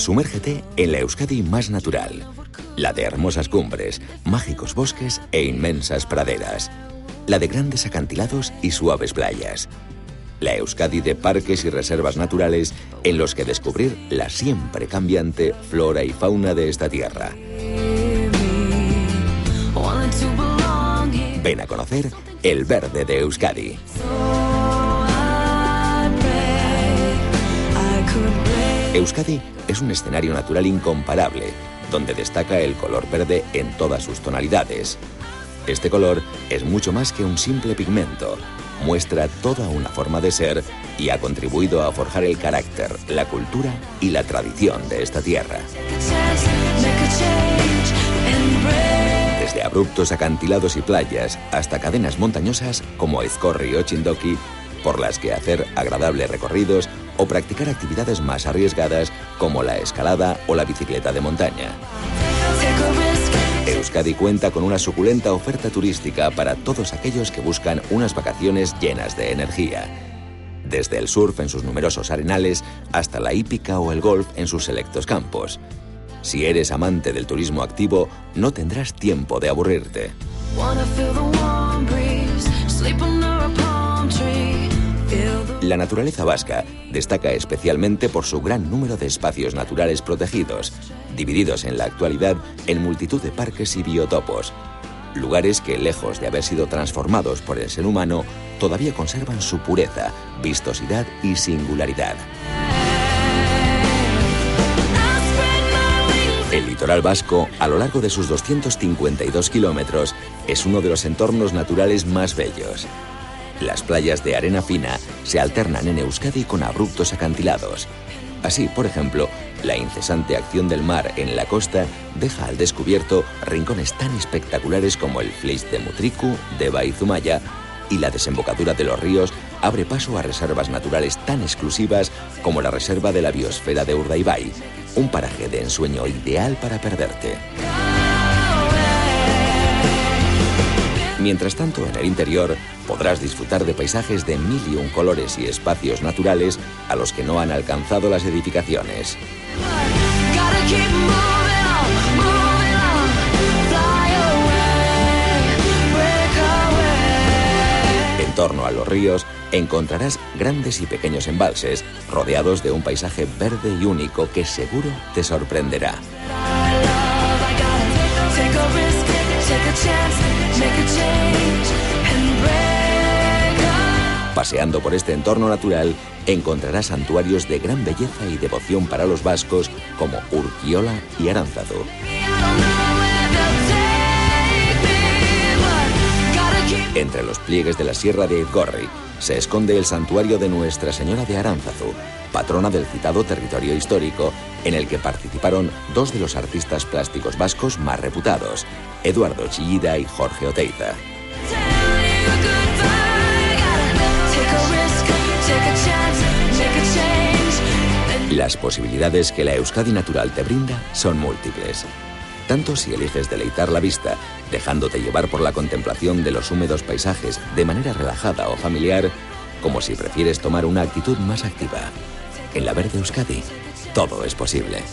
Sumérgete en la Euskadi más natural, la de hermosas cumbres, mágicos bosques e inmensas praderas, la de grandes acantilados y suaves playas, la Euskadi de parques y reservas naturales en los que descubrir la siempre cambiante flora y fauna de esta tierra. Ven a conocer el verde de Euskadi. Euskadi es un escenario natural incomparable, donde destaca el color verde en todas sus tonalidades. Este color es mucho más que un simple pigmento, muestra toda una forma de ser y ha contribuido a forjar el carácter, la cultura y la tradición de esta tierra. Desde abruptos acantilados y playas hasta cadenas montañosas como Ezkorri o Txindoki, por las que hacer agradables recorridos o practicar actividades más arriesgadas como la escalada o la bicicleta de montaña. Euskadi cuenta con una suculenta oferta turística para todos aquellos que buscan unas vacaciones llenas de energía. Desde el surf en sus numerosos arenales hasta la hípica o el golf en sus selectos campos. Si eres amante del turismo activo, no tendrás tiempo de aburrirte. La naturaleza vasca destaca especialmente por su gran número de espacios naturales protegidos, divididos en la actualidad en multitud de parques y biotopos, lugares que, lejos de haber sido transformados por el ser humano, todavía conservan su pureza, vistosidad y singularidad. El litoral vasco, a lo largo de sus 252 kilómetros, es uno de los entornos naturales más bellos. Las playas de arena fina se alternan en Euskadi con abruptos acantilados. Así, por ejemplo, la incesante acción del mar en la costa deja al descubierto rincones tan espectaculares como el Fleix de Mutriku, Deba y Zumaya, y la desembocadura de los ríos abre paso a reservas naturales tan exclusivas como la reserva de la biosfera de Urdaibai, un paraje de ensueño ideal para perderte. Mientras tanto, en el interior podrás disfrutar de paisajes de 1001 colores y espacios naturales a los que no han alcanzado las edificaciones. En torno a los ríos encontrarás grandes y pequeños embalses rodeados de un paisaje verde y único que seguro te sorprenderá. Paseando por este entorno natural, encontrarás santuarios de gran belleza y devoción para los vascos como Urkiola y Aránzazu. Entre los pliegues de la sierra de Ezkorri se esconde el santuario de Nuestra Señora de Aránzazu, patrona del citado territorio histórico, en el que participaron dos de los artistas plásticos vascos más reputados, Eduardo Chillida y Jorge Oteiza. Las posibilidades que la Euskadi natural te brinda son múltiples. Tanto si eliges deleitar la vista, dejándote llevar por la contemplación de los húmedos paisajes de manera relajada o familiar, como si prefieres tomar una actitud más activa. En la verde Euskadi, todo es posible.